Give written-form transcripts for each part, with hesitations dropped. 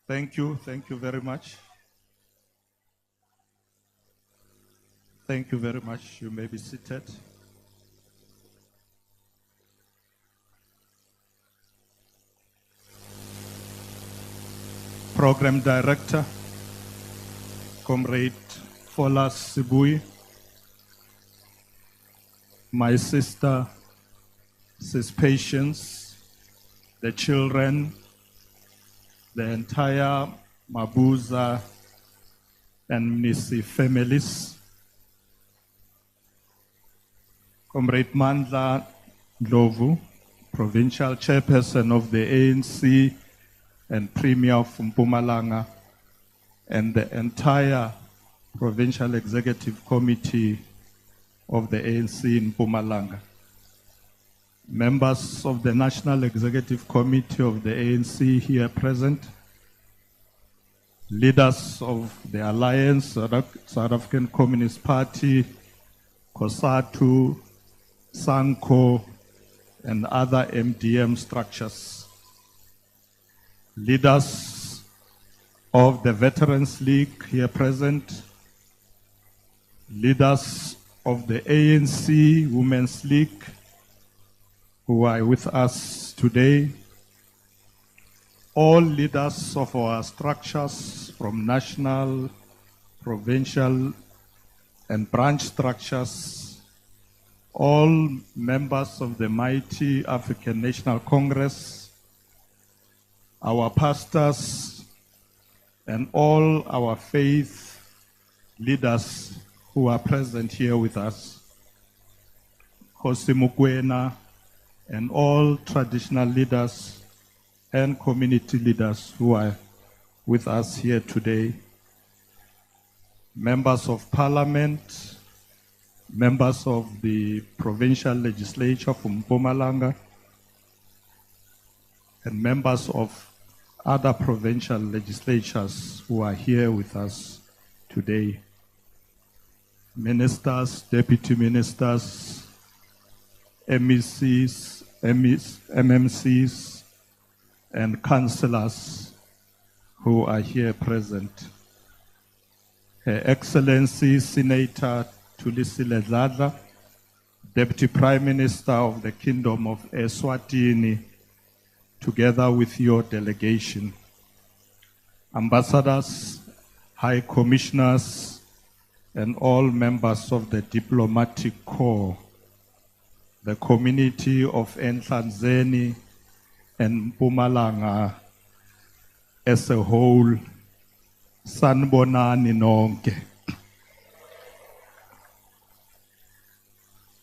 Thank you very much. Thank you very much. You may be seated. Program Director, Comrade Fola Sibui, my sister, Sis Patience, the children, the entire MABUZA and Nisi families, Comrade Mandla Ndlovu, Provincial Chairperson of the ANC and Premier of Mpumalanga, and the entire Provincial Executive Committee of the ANC in Mpumalanga. Members of the National Executive Committee of the ANC here present, leaders of the Alliance, South African Communist Party, COSATU, SANCO, and other MDM structures, leaders of the Veterans League here present, leaders of the ANC Women's League who are with us today, all leaders of our structures from national, provincial, and branch structures, all members of the mighty African National Congress, our pastors, and all our faith leaders who are present here with us, Khosi Mokoena, and all traditional leaders and community leaders who are with us here today, members of parliament, members of the provincial legislature from Mpumalanga, and members of other provincial legislatures who are here with us today, ministers, deputy ministers, MECs, MMCs, and councillors who are here present. Her Excellency Senator Thulisile Dladla, Deputy Prime Minister of the Kingdom of Eswatini, together with your delegation, ambassadors, high commissioners, and all members of the diplomatic corps, the community of Nhlanzeni and Mpumalanga as a whole, sanibonani nonke.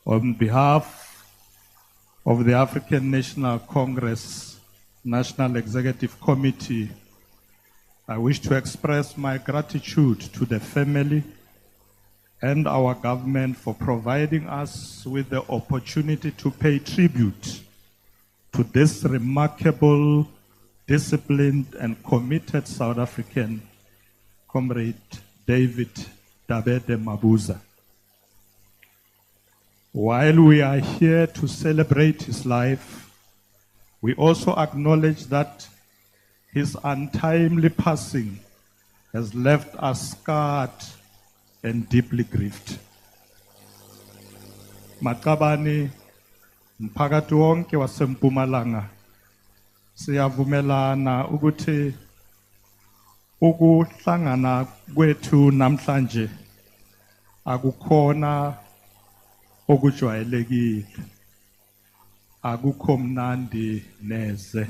On behalf of the African National Congress National Executive Committee, I wish to express my gratitude to the family and our government for providing us with the opportunity to pay tribute to this remarkable, disciplined, and committed South African, Comrade David Dabede MABUZA. While we are here to celebrate his life, we also acknowledge that his untimely passing has left us scarred and deeply grieved. Maqabane, mphakathi wonke waseMpumalanga siyavumelana ukuthi ukuhlangana kwethu namhlanje akukhona okujwayelekile, akukho mnandi neze.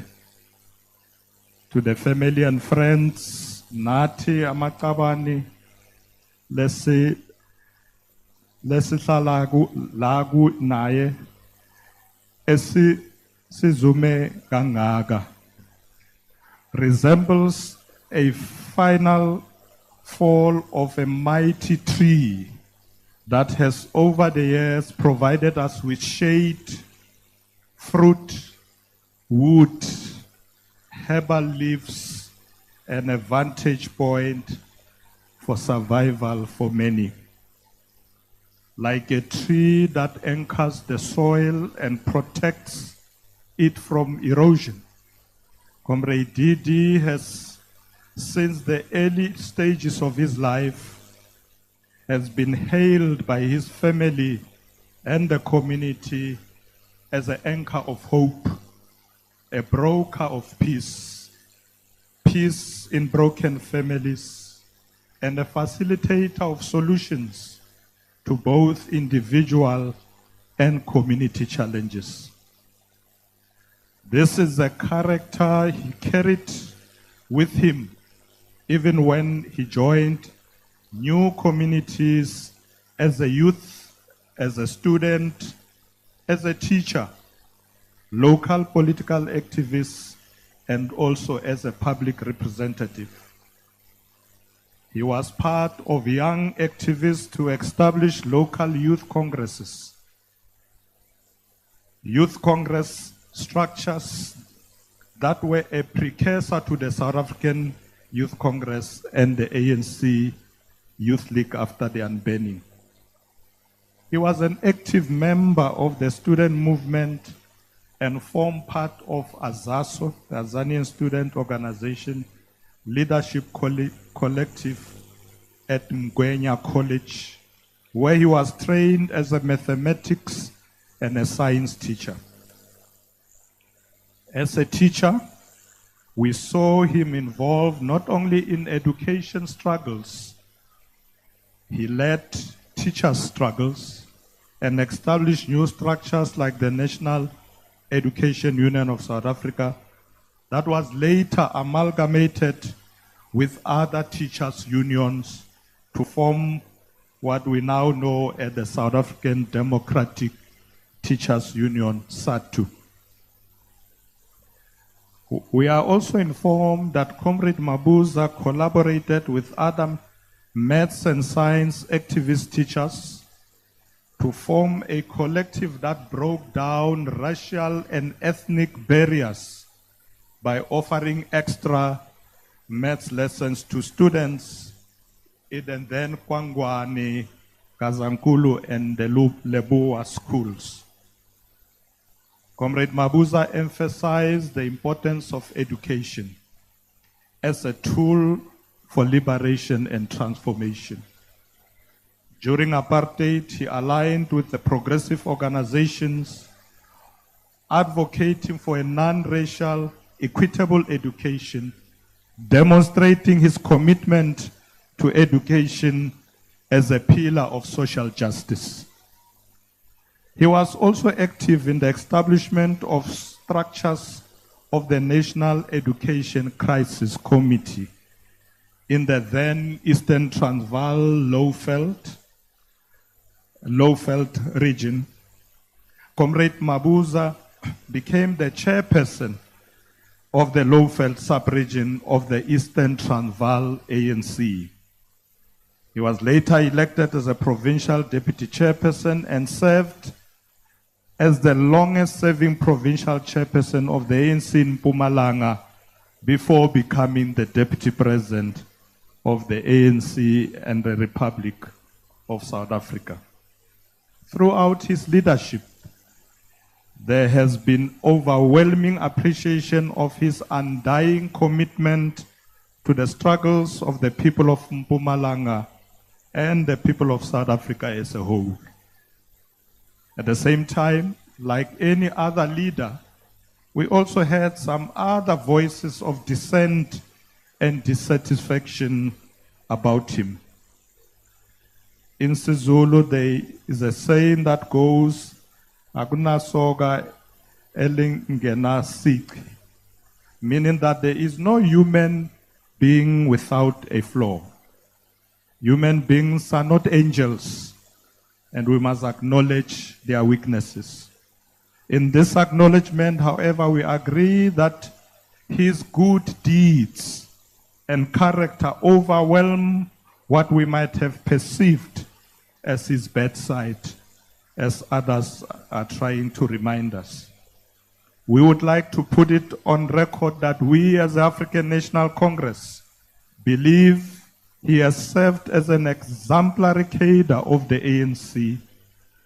To the family and friends, nathi amaqabane lesihlala la naye sizume kangaka resembles a final fall of a mighty tree that has over the years provided us with shade, fruit, wood, herbal leaves, and a vantage point for survival for many. Like a tree that anchors the soil and protects it from erosion, Comrade Didi has since the early stages of his life, has been hailed by his family and the community as an anchor of hope, a broker of peace, peace in broken families, and a facilitator of solutions to both individual and community challenges. This is a character he carried with him even when he joined new communities as a youth, as a student, as a teacher, local political activist, and also as a public representative. He was part of young activists to establish local youth congresses. Youth Congress structures that were a precursor to the South African Youth Congress and the ANC Youth League after the unbanning. He was an active member of the student movement and formed part of AZASO, the Azanian Student Organization Leadership Collective at Ngwenya College, where he was trained as a mathematics and a science teacher. As a teacher, we saw him involved not only in education struggles, he led teachers' struggles and established new structures like the National Education Union of South Africa that was later amalgamated with other teachers' unions to form what we now know as the South African Democratic Teachers Union, SADTU. We are also informed that Comrade MABUZA collaborated with other maths and science activist teachers to form a collective that broke down racial and ethnic barriers by offering extra maths lessons to students in then Kwangwane, Kazankulu, and the Lebowa schools. Comrade MABUZA emphasized the importance of education as a tool for liberation and transformation. During apartheid, he aligned with the progressive organizations advocating for a non-racial, equitable education, demonstrating his commitment to education as a pillar of social justice. He was also active in the establishment of structures of the National Education Crisis Committee in the then Eastern Transvaal Lowveld region. Comrade MABUZA became the chairperson of the Lowveld sub-region of the Eastern Transvaal ANC. He was later elected as a provincial deputy chairperson and served as the longest-serving provincial chairperson of the ANC in Mpumalanga before becoming the deputy president of the ANC and the Republic of South Africa. Throughout his leadership, there has been overwhelming appreciation of his undying commitment to the struggles of the people of Mpumalanga and the people of South Africa as a whole. At the same time, like any other leader, we also had some other voices of dissent and dissatisfaction about him. In Sizulu, there is a saying that goes, "Akuna soga elingena sikhi," meaning that there is no human being without a flaw. Human beings are not angels, and we must acknowledge their weaknesses. In this acknowledgement, however, we agree that his good deeds and character overwhelm what we might have perceived as his bad side, as others are trying to remind us. We would like to put it on record that we as the African National Congress believe he has served as an exemplary cadre of the ANC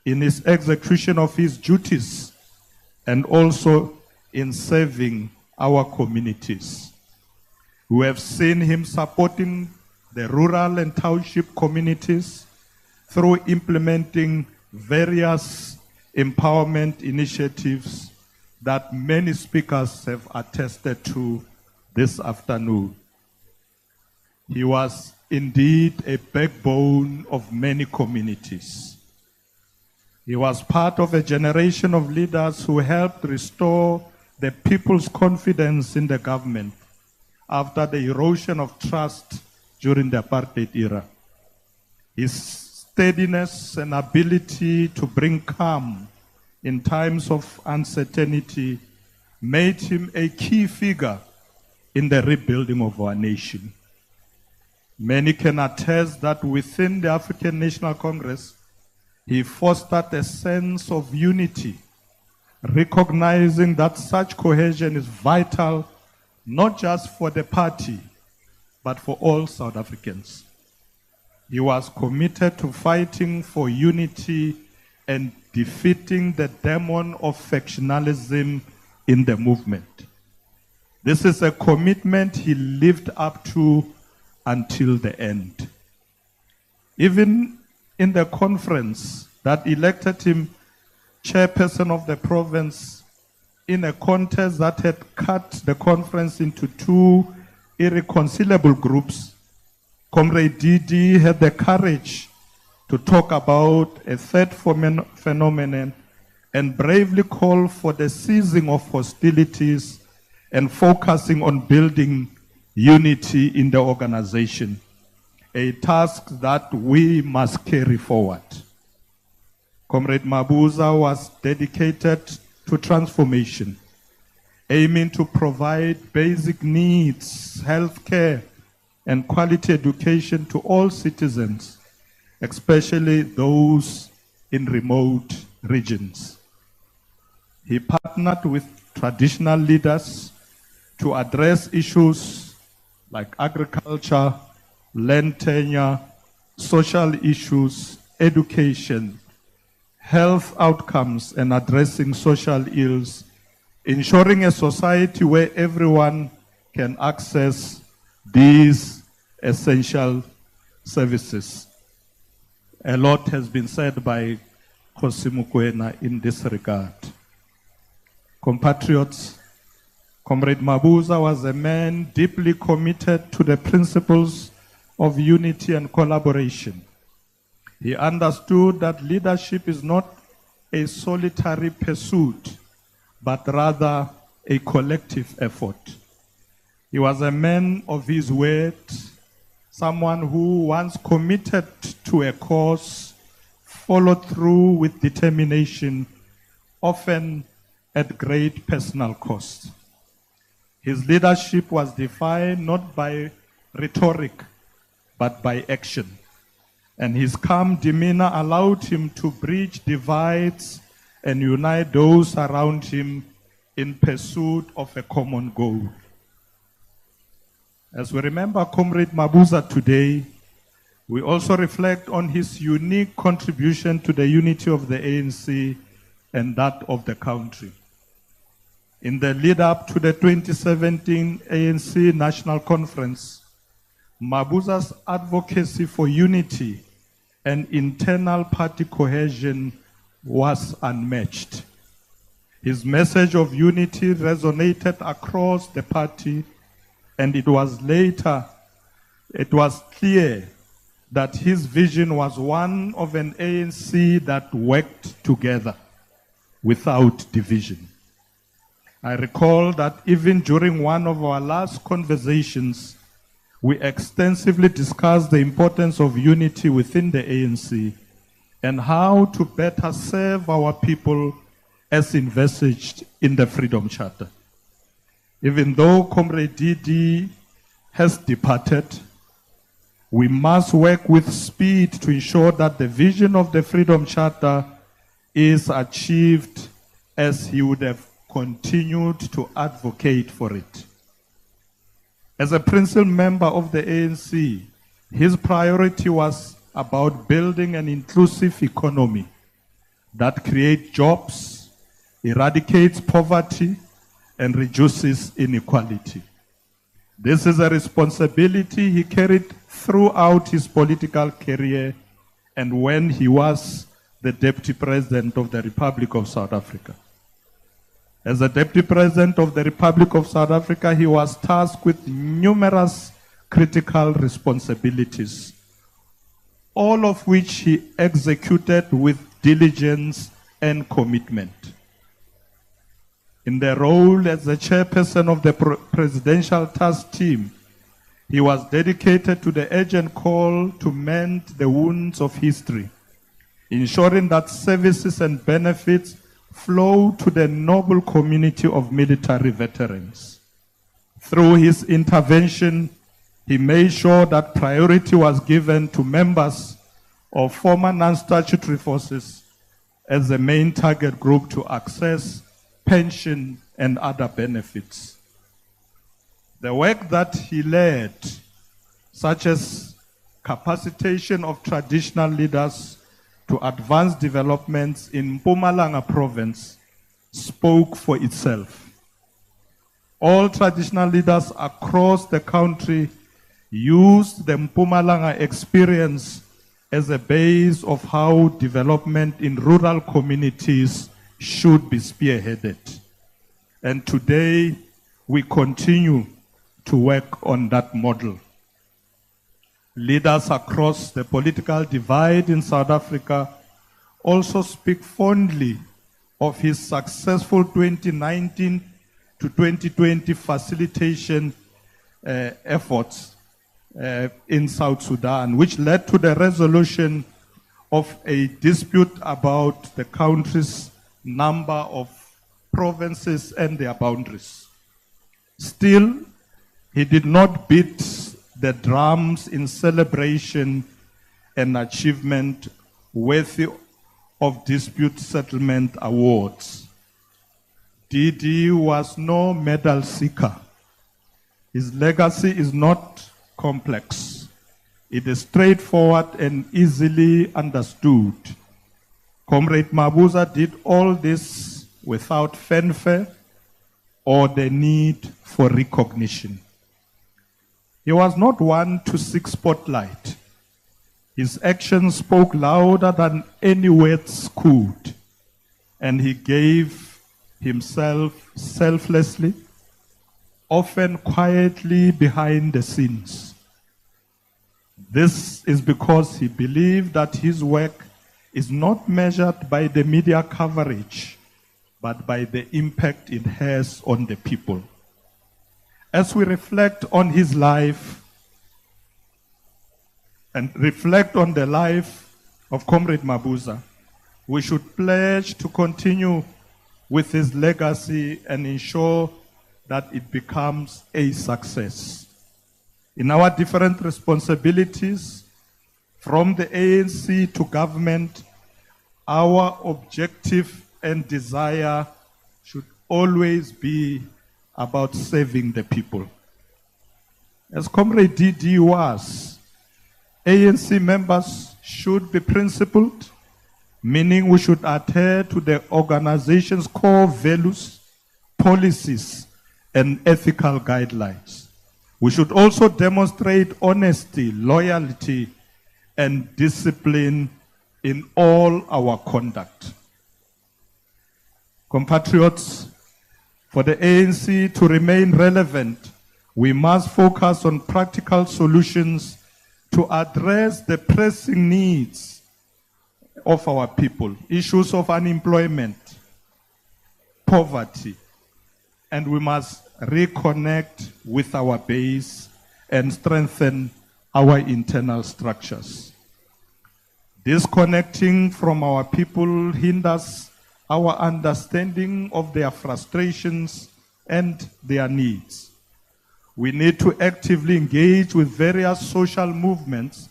in his execution of his duties and also in serving our communities. We have seen him supporting the rural and township communities through implementing various empowerment initiatives that many speakers have attested to this afternoon. He was indeed a backbone of many communities. He was part of a generation of leaders who helped restore the people's confidence in the government after the erosion of trust during the apartheid era. His steadiness and ability to bring calm in times of uncertainty made him a key figure in the rebuilding of our nation. Many can attest that within the African National Congress, he fostered a sense of unity, recognizing that such cohesion is vital not just for the party, but for all South Africans. He was committed to fighting for unity and defeating the demon of factionalism in the movement. This is a commitment he lived up to until the end. Even in the conference that elected him chairperson of the province in a contest that had cut the conference into two irreconcilable groups, Comrade Didi had the courage to talk about a third phenomenon and bravely call for the ceasing of hostilities and focusing on building unity in the organization, a task that we must carry forward. Comrade MABUZA was dedicated to transformation, aiming to provide basic needs, healthcare, and quality education to all citizens, especially those in remote regions. He partnered with traditional leaders to address issues like agriculture, land tenure, social issues, education, health outcomes, and addressing social ills, ensuring a society where everyone can access these essential services. A lot has been said by Kgosi Mokoena in this regard. Compatriots, Comrade MABUZA was a man deeply committed to the principles of unity and collaboration. He understood that leadership is not a solitary pursuit, but rather a collective effort. He was a man of his word, someone who, once committed to a cause, followed through with determination, often at great personal cost. His leadership was defined not by rhetoric, but by action. And his calm demeanor allowed him to bridge divides and unite those around him in pursuit of a common goal. As we remember Comrade MABUZA today, we also reflect on his unique contribution to the unity of the ANC and that of the country. In the lead up to the 2017 ANC National Conference, MABUZA's advocacy for unity and internal party cohesion was unmatched. His message of unity resonated across the party, and it was clear that his vision was one of an ANC that worked together without division. I recall that even during one of our last conversations, we extensively discussed the importance of unity within the ANC and how to better serve our people as envisaged in the Freedom Charter. Even though Comrade Didi has departed, we must work with speed to ensure that the vision of the Freedom Charter is achieved as he would have continued to advocate for it. As a principal member of the ANC, his priority was about building an inclusive economy that creates jobs, eradicates poverty, and reduces inequality. This is a responsibility he carried throughout his political career and when he was the Deputy President of the Republic of South Africa. As the Deputy President of the Republic of South Africa, he was tasked with numerous critical responsibilities, all of which he executed with diligence and commitment. In the role as the chairperson of the Presidential Task Team, he was dedicated to the urgent call to mend the wounds of history, ensuring that services and benefits flow to the noble community of military veterans. Through his intervention, he made sure that priority was given to members of former non-statutory forces as the main target group to access pension and other benefits. The work that he led, such as capacitation of traditional leaders to advance developments in Mpumalanga province, spoke for itself. All traditional leaders across the country used the Mpumalanga experience as a base of how development in rural communities should be spearheaded. And today, we continue to work on that model. Leaders across the political divide in South Africa also speak fondly of his successful 2019 to 2020 facilitation efforts in South Sudan, which led to the resolution of a dispute about the country's number of provinces and their boundaries. Still, he did not beat the drums in celebration and achievement worthy of dispute settlement awards. DD was no medal seeker. His legacy is not complex. It is straightforward and easily understood. Comrade MABUZA did all this without fanfare or the need for recognition. He was not one to seek spotlight. His actions spoke louder than any words could, and he gave himself selflessly, often quietly behind the scenes. This is because he believed that his work is not measured by the media coverage, but by the impact it has on the people. As we reflect on his life and reflect on the life of Comrade MABUZA, we should pledge to continue with his legacy and ensure that it becomes a success. In our different responsibilities, from the ANC to government, our objective and desire should always be about serving the people. As Comrade DD was, ANC members should be principled, meaning we should adhere to the organization's core values, policies, and ethical guidelines. We should also demonstrate honesty, loyalty, and discipline in all our conduct. Compatriots, for the ANC to remain relevant, we must focus on practical solutions to address the pressing needs of our people, issues of unemployment, poverty, and we must reconnect with our base and strengthen our internal structures. Disconnecting from our people hinders our understanding of their frustrations and their needs. We need to actively engage with various social movements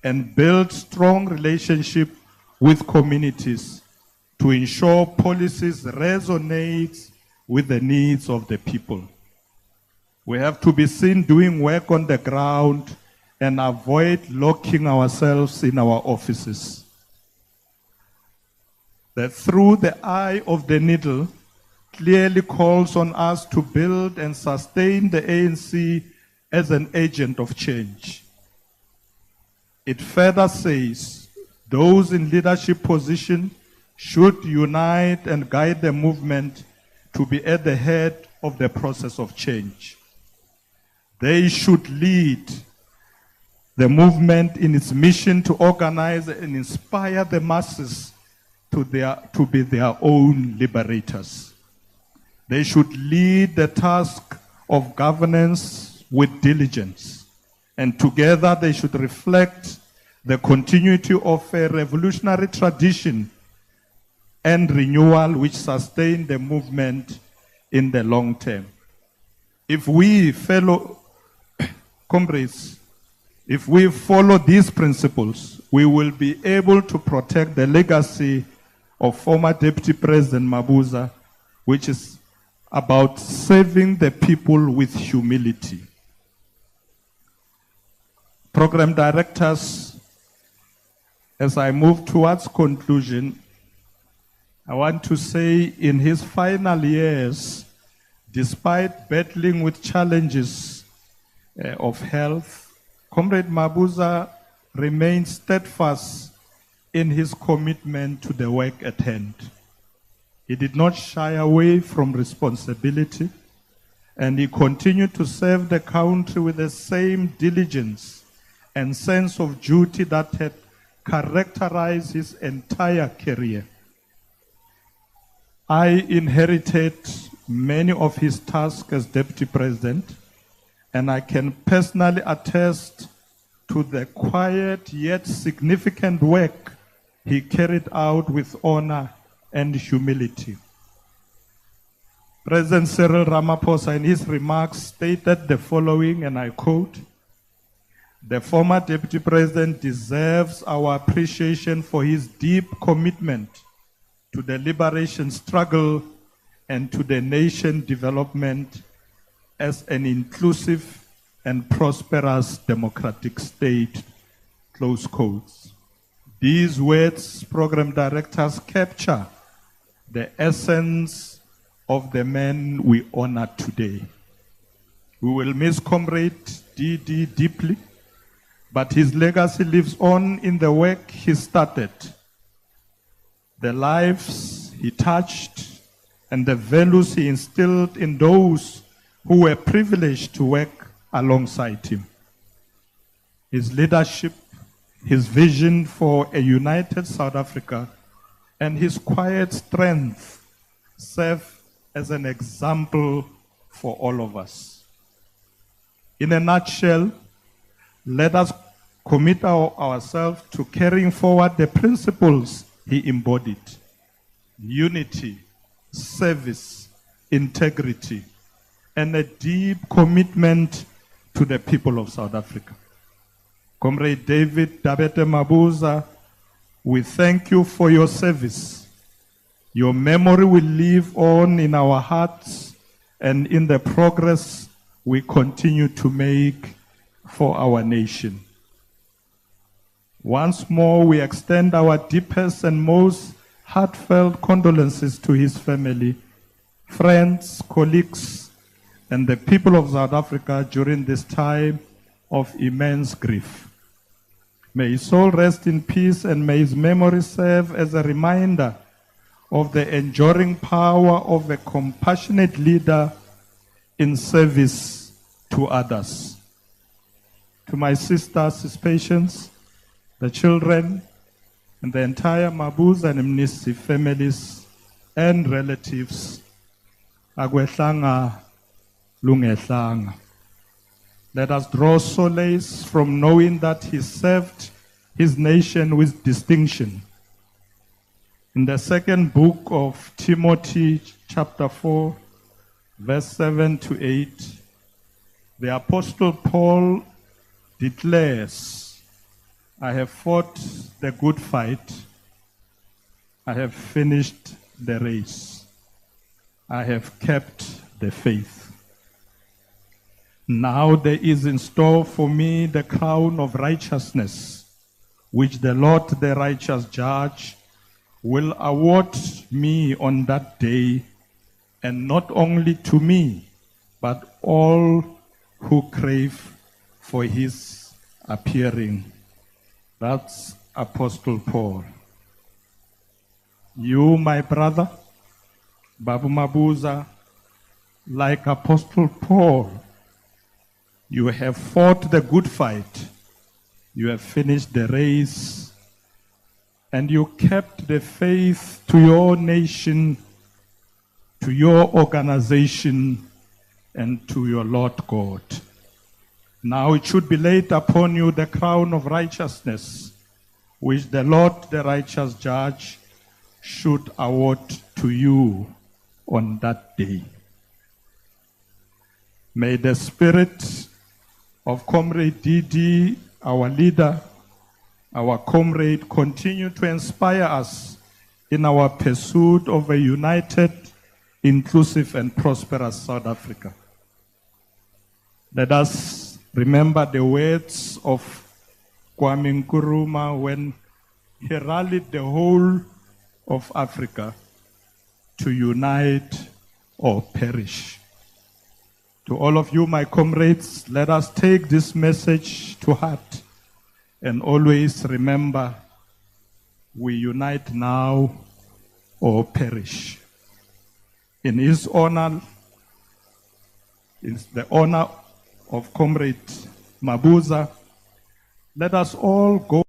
and build strong relationships with communities to ensure policies resonate with the needs of the people. We have to be seen doing work on the ground and avoid locking ourselves in our offices. That through the eye of the needle clearly calls on us to build and sustain the ANC as an agent of change. It further says, those in leadership position should unite and guide the movement to be at the head of the process of change. They should lead the movement in its mission to organize and inspire the masses to be their own liberators. They should lead the task of governance with diligence, and together they should reflect the continuity of a revolutionary tradition and renewal which sustain the movement in the long term. If we, fellow comrades, if we follow these principles, we will be able to protect the legacy of former Deputy President MABUZA, which is about serving the people with humility. Program directors, as I move towards conclusion, I want to say in his final years, despite battling with challenges of health, Comrade MABUZA remained steadfast in his commitment to the work at hand. He did not shy away from responsibility, and he continued to serve the country with the same diligence and sense of duty that had characterized his entire career. I inherited many of his tasks as Deputy President, and I can personally attest to the quiet yet significant work he carried out with honor and humility. President Cyril Ramaphosa in his remarks stated the following, and I quote, "The former Deputy President deserves our appreciation for his deep commitment to the liberation struggle and to the nation development as an inclusive and prosperous democratic state," close quotes. These words, program directors, capture the essence of the man we honor today. We will miss Comrade DD deeply, but his legacy lives on in the work he started, the lives he touched, and the values he instilled in those who were privileged to work alongside him. His leadership, his vision for a united South Africa, and his quiet strength serve as an example for all of us. In a nutshell, let us commit ourselves to carrying forward the principles he embodied: unity, service, integrity, and a deep commitment to the people of South Africa. Comrade David Dabete MABUZA, we thank you for your service. Your memory will live on in our hearts and in the progress we continue to make for our nation. Once more, we extend our deepest and most heartfelt condolences to his family, friends, colleagues, and the people of South Africa during this time of immense grief. May his soul rest in peace, and may his memory serve as a reminder of the enduring power of a compassionate leader in service to others. To my sisters, his patients, the children, and the entire MABUZA and Mnisi families and relatives, Agwehlanga, Lungehlanga. Let us draw solace from knowing that he served his nation with distinction. In the second book of Timothy, chapter 4, verse 7 to 8, the Apostle Paul declares, "I have fought the good fight. I have finished the race. I have kept the faith. Now there is in store for me the crown of righteousness, which the Lord, the righteous judge, will award me on that day, and not only to me, but all who crave for his appearing. That's Apostle Paul. You, my brother, Babu MABUZA, like Apostle Paul, you have fought the good fight. You have finished the race, and you kept the faith to your nation, to your organization, and to your Lord God. Now it should be laid upon you the crown of righteousness, which the Lord, the righteous judge, should award to you on that day. May the spirit of Comrade Didi, our leader, our comrade, continue to inspire us in our pursuit of a united, inclusive, and prosperous South Africa. Let us remember the words of Kwame Nkrumah when he rallied the whole of Africa to unite or perish. To all of you, my comrades, let us take this message to heart and always remember, we unite now or perish. In his honor, in the honor of Comrade MABUZA, let us all go